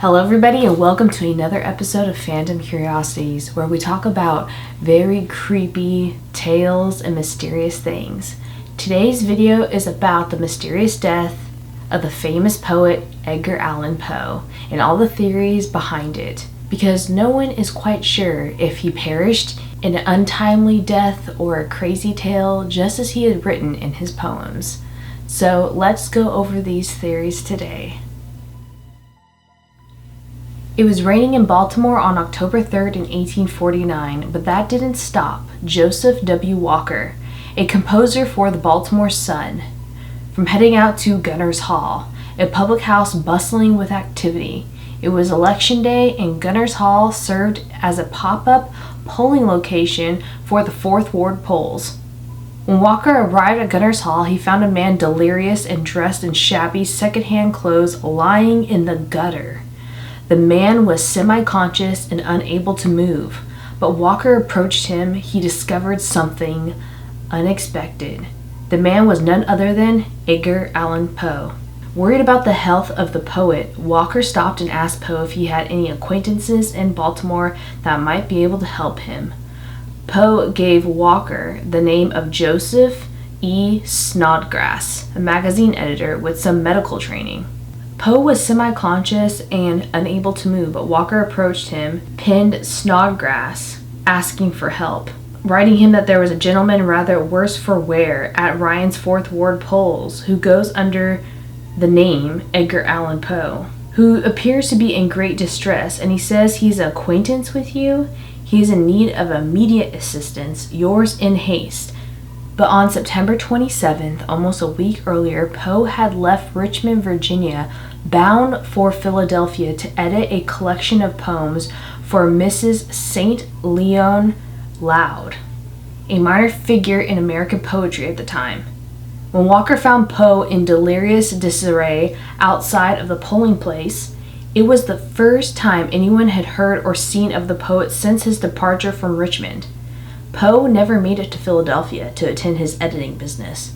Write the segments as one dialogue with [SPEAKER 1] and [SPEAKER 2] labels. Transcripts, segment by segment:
[SPEAKER 1] Hello everybody and welcome to another episode of Fandom Curiosities, where we talk about very creepy tales and mysterious things. Today's video is about the mysterious death of the famous poet Edgar Allan Poe and all the theories behind it, because no one is quite sure if he perished in an untimely death or a crazy tale just as he had written in his poems. So let's go over these theories today. It was raining in Baltimore on October 3rd in 1849, but that didn't stop Joseph W. Walker, a composer for the Baltimore Sun, from heading out to Gunner's Hall, a public house bustling with activity. It was election day, and Gunner's Hall served as a pop-up polling location for the 4th Ward polls. When Walker arrived at Gunner's Hall, he found a man delirious and dressed in shabby second-hand clothes lying in the gutter. The man was semi-conscious and unable to move, but Walker approached him. He discovered something unexpected. The man was none other than Edgar Allan Poe. Worried about the health of the poet, Walker stopped and asked Poe if he had any acquaintances in Baltimore that might be able to help him. Poe gave Walker the name of Joseph E. Snodgrass, a magazine editor with some medical training. Poe was semi-conscious and unable to move, but Walker approached him, pinned Snodgrass, asking for help, writing him that there was a gentleman rather worse for wear at Ryan's 4th Ward polls who goes under the name Edgar Allan Poe, who appears to be in great distress, and he says he's an acquaintance with you. He is in need of immediate assistance. Yours in haste. But on September 27th, almost a week earlier, Poe had left Richmond, Virginia, bound for Philadelphia to edit a collection of poems for Mrs. St. Leon Loud, a minor figure in American poetry at the time. When Walker found Poe in delirious disarray outside of the polling place, it was the first time anyone had heard or seen of the poet since his departure from Richmond. Poe never made it to Philadelphia to attend his editing business,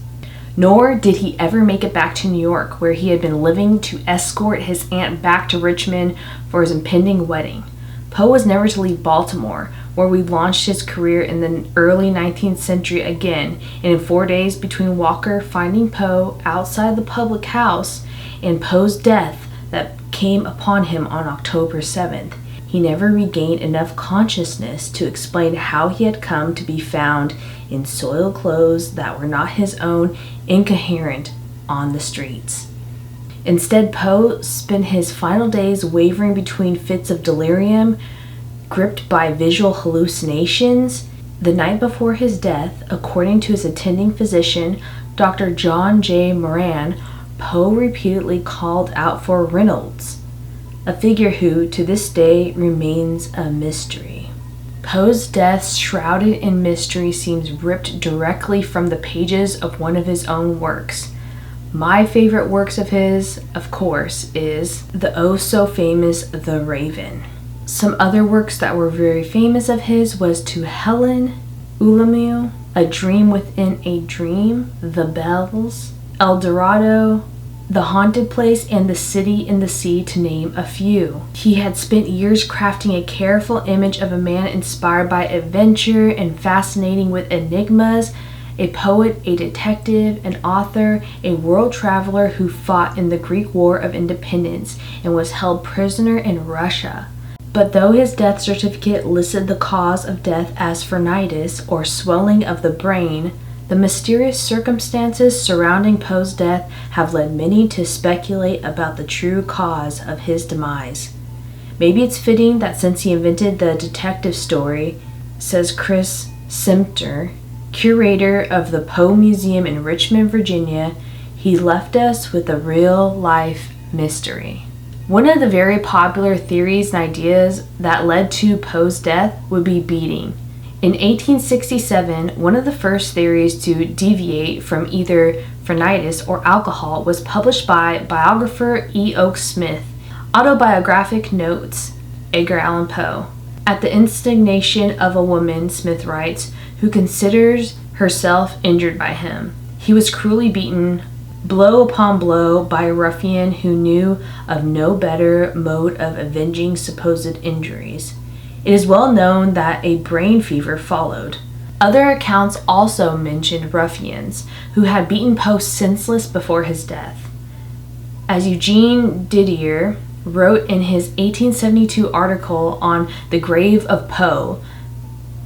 [SPEAKER 1] nor did he ever make it back to New York, where he had been living, to escort his aunt back to Richmond for his impending wedding. Poe was never to leave Baltimore, where we launched his career in the early 19th century again, and in 4 days between Walker finding Poe outside the public house and Poe's death that came upon him on October 7th, he never regained enough consciousness to explain how he had come to be found in soiled clothes that were not his own, incoherent on the streets. Instead, Poe spent his final days wavering between fits of delirium, gripped by visual hallucinations. The night before his death, according to his attending physician, Dr. John J. Moran, Poe repeatedly called out for Reynolds, a figure who, to this day, remains a mystery. Poe's death, shrouded in mystery, seems ripped directly from the pages of one of his own works. My favorite works of his, of course, is the oh-so-famous The Raven. Some other works that were very famous of his was To Helen, Ulamu, A Dream Within a Dream, The Bells, El Dorado, The Haunted Place, and The City in the Sea, to name a few. He had spent years crafting a careful image of a man inspired by adventure and fascinating with enigmas, a poet, a detective, an author, a world traveler who fought in the Greek War of Independence and was held prisoner in Russia. But though his death certificate listed the cause of death as phrenitis, or swelling of the brain, the mysterious circumstances surrounding Poe's death have led many to speculate about the true cause of his demise. Maybe it's fitting that since he invented the detective story, says Chris Simter, curator of the Poe Museum in Richmond, Virginia, he left us with a real-life mystery. One of the very popular theories and ideas that led to Poe's death would be beating. In 1867, one of the first theories to deviate from either phrenitis or alcohol was published by biographer E. Oak Smith, Autobiographic Notes, Edgar Allan Poe. At the instigation of a woman, Smith writes, who considers herself injured by him. He was cruelly beaten blow upon blow by a ruffian who knew of no better mode of avenging supposed injuries. It is well known that a brain fever followed. Other accounts also mentioned ruffians who had beaten Poe senseless before his death. As Eugene Didier wrote in his 1872 article on the grave of Poe,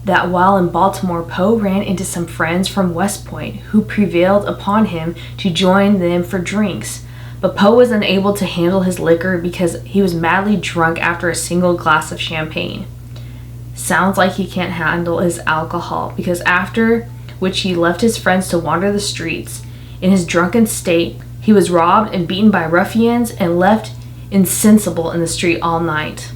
[SPEAKER 1] that while in Baltimore, Poe ran into some friends from West Point who prevailed upon him to join them for drinks. But Poe was unable to handle his liquor because he was madly drunk after a single glass of champagne. Sounds like he can't handle his alcohol, because after which he left his friends to wander the streets. In his drunken state, he was robbed and beaten by ruffians and left insensible in the street all night.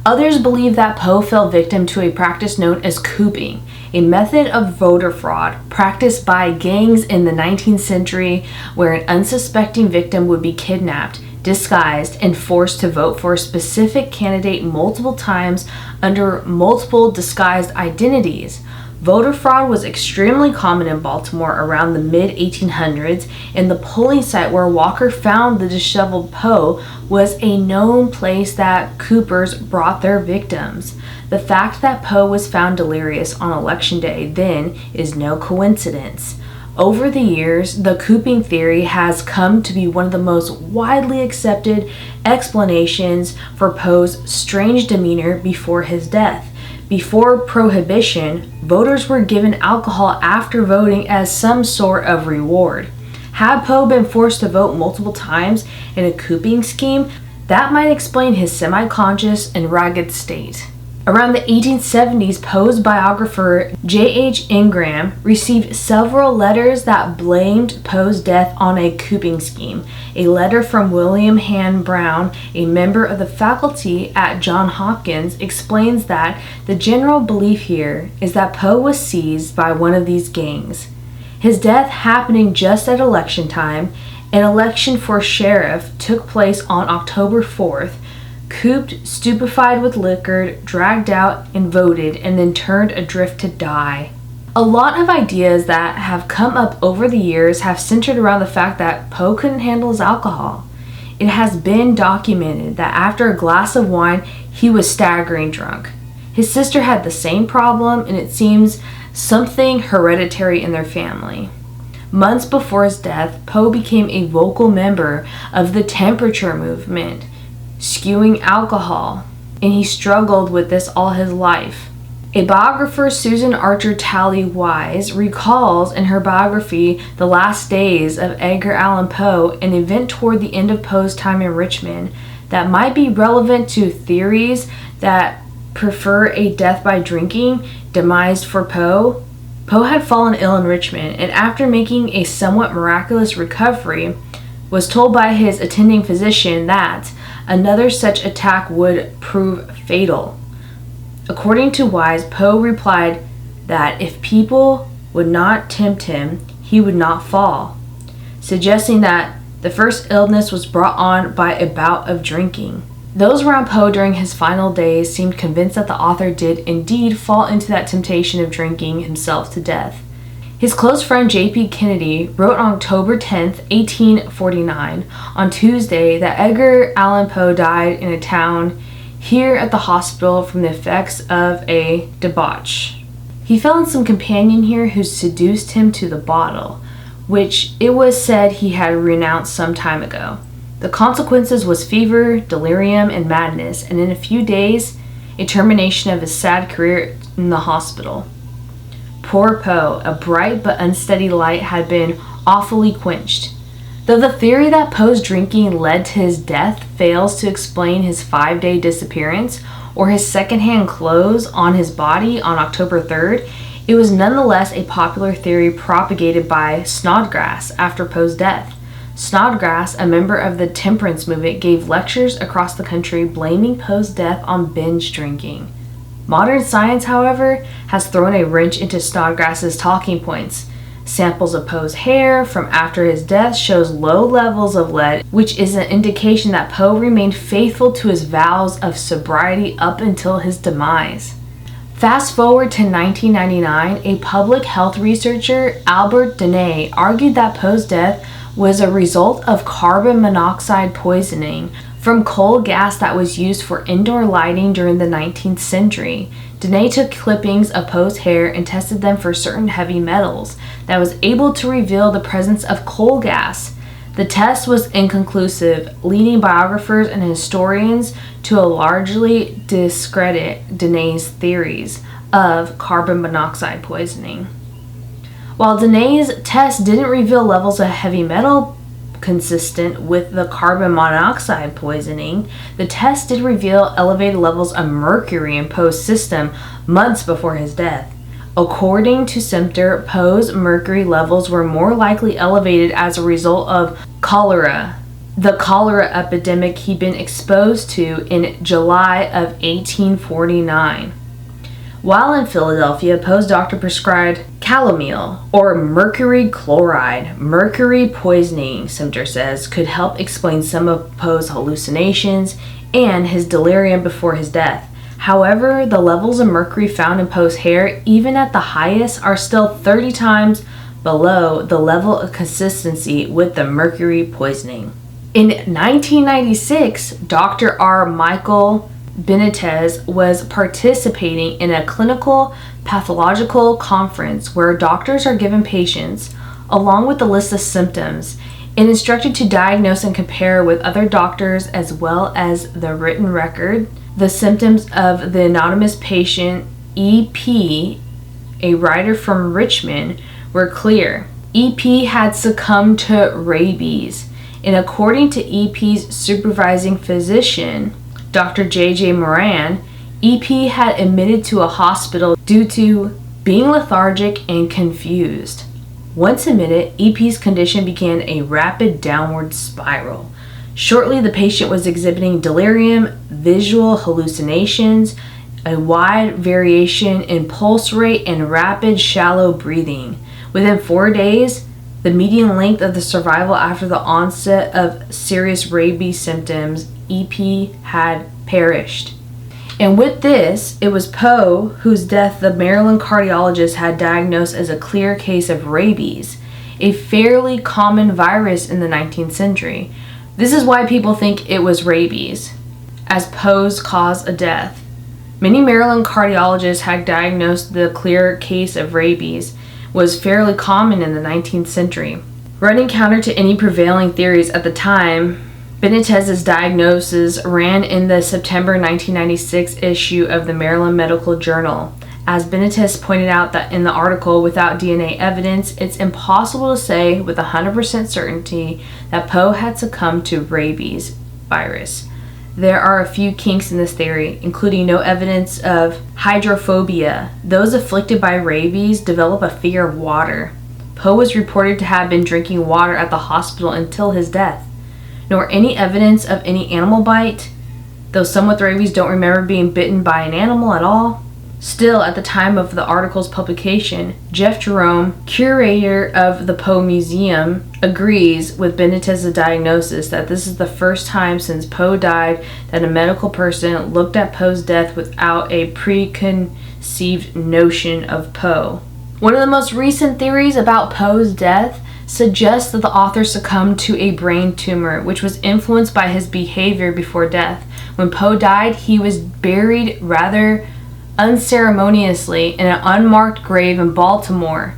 [SPEAKER 1] Others believe that Poe fell victim to a practice known as cooping, a method of voter fraud practiced by gangs in the 19th century where an unsuspecting victim would be kidnapped, disguised, and forced to vote for a specific candidate multiple times under multiple disguised identities. Voter fraud was extremely common in Baltimore around the mid-1800s, and the polling site where Walker found the disheveled Poe was a known place that coopers brought their victims. The fact that Poe was found delirious on Election Day then is no coincidence. Over the years, the cooping theory has come to be one of the most widely accepted explanations for Poe's strange demeanor before his death. Before Prohibition, voters were given alcohol after voting as some sort of reward. Had Poe been forced to vote multiple times in a cooping scheme, that might explain his semi-conscious and ragged state. Around the 1870s, Poe's biographer J.H. Ingram received several letters that blamed Poe's death on a cooping scheme. A letter from William Han Brown, a member of the faculty at Johns Hopkins, explains that the general belief here is that Poe was seized by one of these gangs. His death happening just at election time, an election for sheriff took place on October 4th. Cooped, stupefied with liquor, dragged out and voted, and then turned adrift to die. A lot of ideas that have come up over the years have centered around the fact that Poe couldn't handle his alcohol. It has been documented that after a glass of wine, he was staggering drunk. His sister had the same problem, and it seems something hereditary in their family. Months before his death, Poe became a vocal member of the temperature movement, skewing alcohol, and he struggled with this all his life. A biographer, Susan Archer Talley Wise, recalls in her biography The Last Days of Edgar Allan Poe an event toward the end of Poe's time in Richmond that might be relevant to theories that prefer a death by drinking demise for Poe. Poe had fallen ill in Richmond, and after making a somewhat miraculous recovery, was told by his attending physician that another such attack would prove fatal. According to Wise, Poe replied that if people would not tempt him, he would not fall, suggesting that the first illness was brought on by a bout of drinking. Those around Poe during his final days seemed convinced that the author did indeed fall into that temptation of drinking himself to death. His close friend J.P. Kennedy wrote on October 10, 1849, on Tuesday, that Edgar Allan Poe died in a town here at the hospital from the effects of a debauch. He found some companion here who seduced him to the bottle, which it was said he had renounced some time ago. The consequences was fever, delirium, and madness, and in a few days, a termination of his sad career in the hospital. Poor Poe, a bright but unsteady light had been awfully quenched. Though the theory that Poe's drinking led to his death fails to explain his 5-day disappearance or his secondhand clothes on his body on October 3rd, it was nonetheless a popular theory propagated by Snodgrass after Poe's death. Snodgrass, a member of the temperance movement, gave lectures across the country blaming Poe's death on binge drinking. Modern science, however, has thrown a wrench into Snodgrass's talking points. Samples of Poe's hair from after his death shows low levels of lead, which is an indication that Poe remained faithful to his vows of sobriety up until his demise. Fast forward to 1999, a public health researcher, Albert Denay, argued that Poe's death was a result of carbon monoxide poisoning from coal gas that was used for indoor lighting during the 19th century. Danae took clippings of Poe's hair and tested them for certain heavy metals that was able to reveal the presence of coal gas. The test was inconclusive, leading biographers and historians to largely discredit Danae's theories of carbon monoxide poisoning. While Danae's test didn't reveal levels of heavy metal consistent with the carbon monoxide poisoning, the test did reveal elevated levels of mercury in Poe's system months before his death. According to Sumter, Poe's mercury levels were more likely elevated as a result of cholera, the cholera epidemic he'd been exposed to in July of 1849. While in Philadelphia, Poe's doctor prescribed calomel, or mercury chloride. Mercury poisoning, Sumter says, could help explain some of Poe's hallucinations and his delirium before his death. However, the levels of mercury found in Poe's hair, even at the highest, are still 30 times below the level of consistency with the mercury poisoning. In 1996, Dr. R. Michael Benitez was participating in a clinical pathological conference where doctors are given patients, along with a list of symptoms, and instructed to diagnose and compare with other doctors as well as the written record. The symptoms of the anonymous patient EP, a writer from Richmond, were clear. EP had succumbed to rabies, and according to EP's supervising physician, Dr. J.J. Moran, EP had admitted to a hospital due to being lethargic and confused. Once admitted, EP's condition began a rapid downward spiral. Shortly, the patient was exhibiting delirium, visual hallucinations, a wide variation in pulse rate, and rapid, shallow breathing. Within 4 days, the median length of the survival after the onset of serious rabies symptoms, EP had perished. And with this, it was Poe whose death the Maryland cardiologist had diagnosed as a clear case of rabies, a fairly common virus in the 19th century. This is why people think it was rabies as Poe's cause of death. Many Maryland cardiologists had diagnosed the clear case of rabies was fairly common in the 19th century. Running counter to any prevailing theories at the time, Benitez's diagnosis ran in the September 1996 issue of the Maryland Medical Journal. As Benitez pointed out that in the article, without DNA evidence, it's impossible to say with 100% certainty that Poe had succumbed to rabies virus. There are a few kinks in this theory, including no evidence of hydrophobia. Those afflicted by rabies develop a fear of water. Poe was reported to have been drinking water at the hospital until his death. Nor any evidence of any animal bite, though some with rabies don't remember being bitten by an animal at all. Still, at the time of the article's publication, Jeff Jerome, curator of the Poe Museum, agrees with Benitez's diagnosis that this is the first time since Poe died that a medical person looked at Poe's death without a preconceived notion of Poe. One of the most recent theories about Poe's death suggests that the author succumbed to a brain tumor, which was influenced by his behavior before death. When Poe died, he was buried rather unceremoniously in an unmarked grave in Baltimore.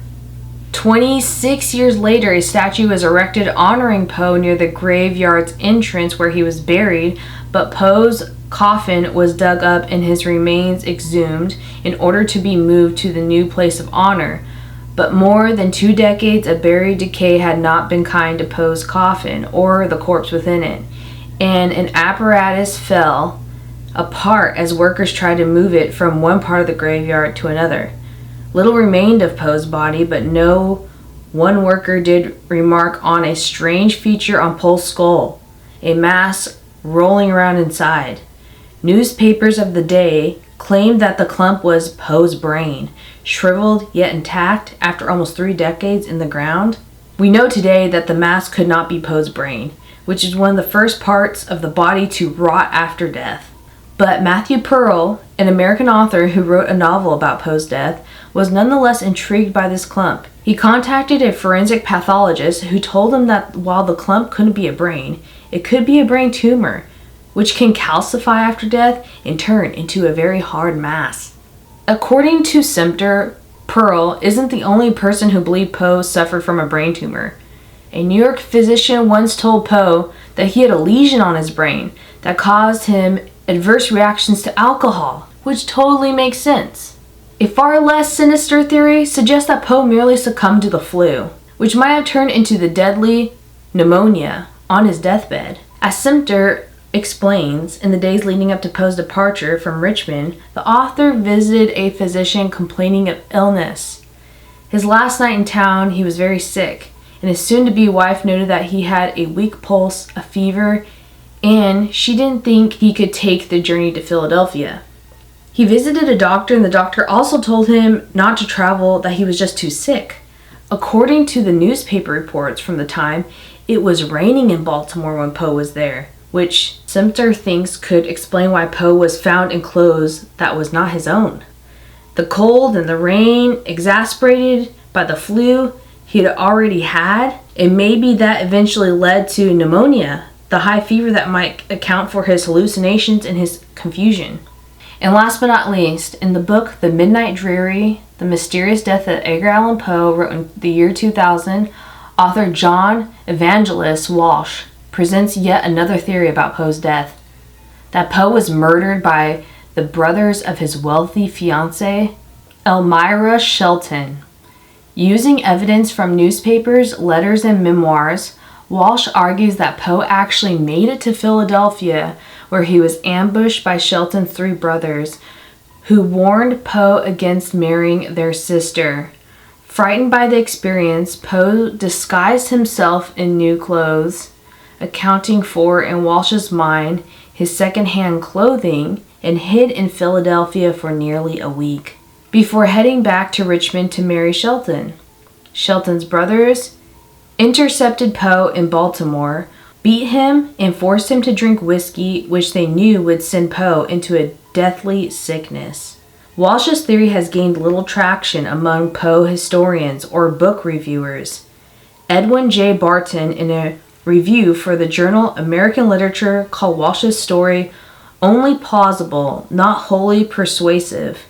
[SPEAKER 1] 26 years later, a statue was erected honoring Poe near the graveyard's entrance where he was buried, but Poe's coffin was dug up and his remains exhumed in order to be moved to the new place of honor. But more than 2 decades of buried decay had not been kind to Poe's coffin or the corpse within it, and an apparatus fell apart as workers tried to move it from one part of the graveyard to another. Little remained of Poe's body, but no one worker did remark on a strange feature on Poe's skull, a mass rolling around inside. Newspapers of the day claimed that the clump was Poe's brain, shriveled yet intact after almost 3 decades in the ground. We know today that the mass could not be Poe's brain, which is one of the first parts of the body to rot after death. But Matthew Pearl, an American author who wrote a novel about Poe's death, was nonetheless intrigued by this clump. He contacted a forensic pathologist who told him that while the clump couldn't be a brain, it could be a brain tumor, which can calcify after death and turn into a very hard mass. According to Sumter, Pearl isn't the only person who believed Poe suffered from a brain tumor. A New York physician once told Poe that he had a lesion on his brain that caused him adverse reactions to alcohol, which totally makes sense. A far less sinister theory suggests that Poe merely succumbed to the flu, which might have turned into the deadly pneumonia on his deathbed. As Sumter explains, in the days leading up to Poe's departure from Richmond, the author visited a physician complaining of illness. His last night in town, he was very sick, and his soon-to-be wife noted that he had a weak pulse, a fever, and she didn't think he could take the journey to Philadelphia. He visited a doctor, and the doctor also told him not to travel, that he was just too sick. According to the newspaper reports from the time, it was raining in Baltimore when Poe was there, which Sumter thinks could explain why Poe was found in clothes that was not his own. The cold and the rain, exasperated by the flu he had already had, and maybe that eventually led to pneumonia, the high fever that might account for his hallucinations and his confusion. And last but not least, in the book The Midnight Dreary, The Mysterious Death of Edgar Allan Poe, wrote in the year 2000, author John Evangelist Walsh presents yet another theory about Poe's death. That Poe was murdered by the brothers of his wealthy fiancée, Elmira Shelton. Using evidence from newspapers, letters, and memoirs, Walsh argues that Poe actually made it to Philadelphia, where he was ambushed by Shelton's three brothers, who warned Poe against marrying their sister. Frightened by the experience, Poe disguised himself in new clothes, accounting for, in Walsh's mind, his second-hand clothing, and hid in Philadelphia for nearly a week, before heading back to Richmond to marry Shelton. Shelton's brothers intercepted Poe in Baltimore, beat him, and forced him to drink whiskey, which they knew would send Poe into a deathly sickness. Walsh's theory has gained little traction among Poe historians or book reviewers. Edwin J. Barton, in a review for the journal American Literature, called Walsh's story only plausible, not wholly persuasive.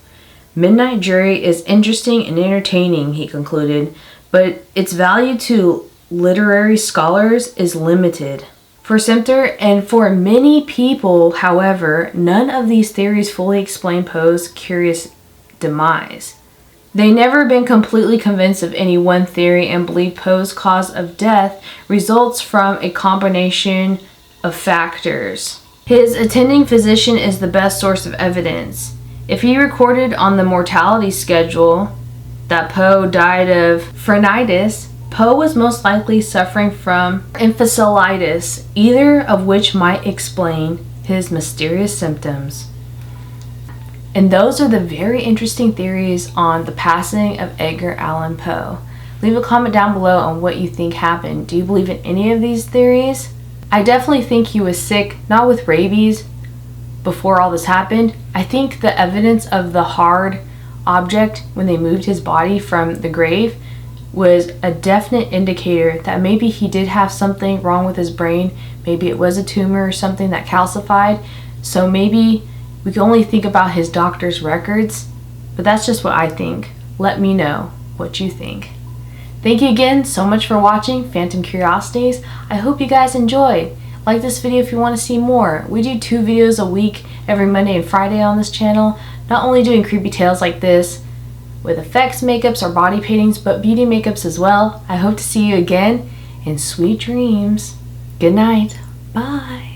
[SPEAKER 1] Midnight Dreary is interesting and entertaining, he concluded, but its value to literary scholars is limited. For Sumter and for many people, however, none of these theories fully explain Poe's curious demise. They never been completely convinced of any one theory and believe Poe's cause of death results from a combination of factors. His attending physician is the best source of evidence. If he recorded on the mortality schedule that Poe died of phrenitis, Poe was most likely suffering from encephalitis, either of which might explain his mysterious symptoms. And those are the very interesting theories on the passing of Edgar Allan Poe. Leave a comment down below on what you think happened. Do you believe in any of these theories? I definitely think he was sick, not with rabies, before all this happened. I think the evidence of the hard object when they moved his body from the grave was a definite indicator that maybe he did have something wrong with his brain. Maybe it was a tumor or something that calcified. So maybe we can only think about his doctor's records, but that's just what I think. Let me know what you think. Thank you again so much for watching Phantom Curiosities. I hope you guys enjoyed. Like this video if you want to see more. We do 2 videos a week every Monday and Friday on this channel. Not only doing creepy tales like this with effects, makeups, or body paintings, but beauty makeups as well. I hope to see you again, and sweet dreams. Good night. Bye.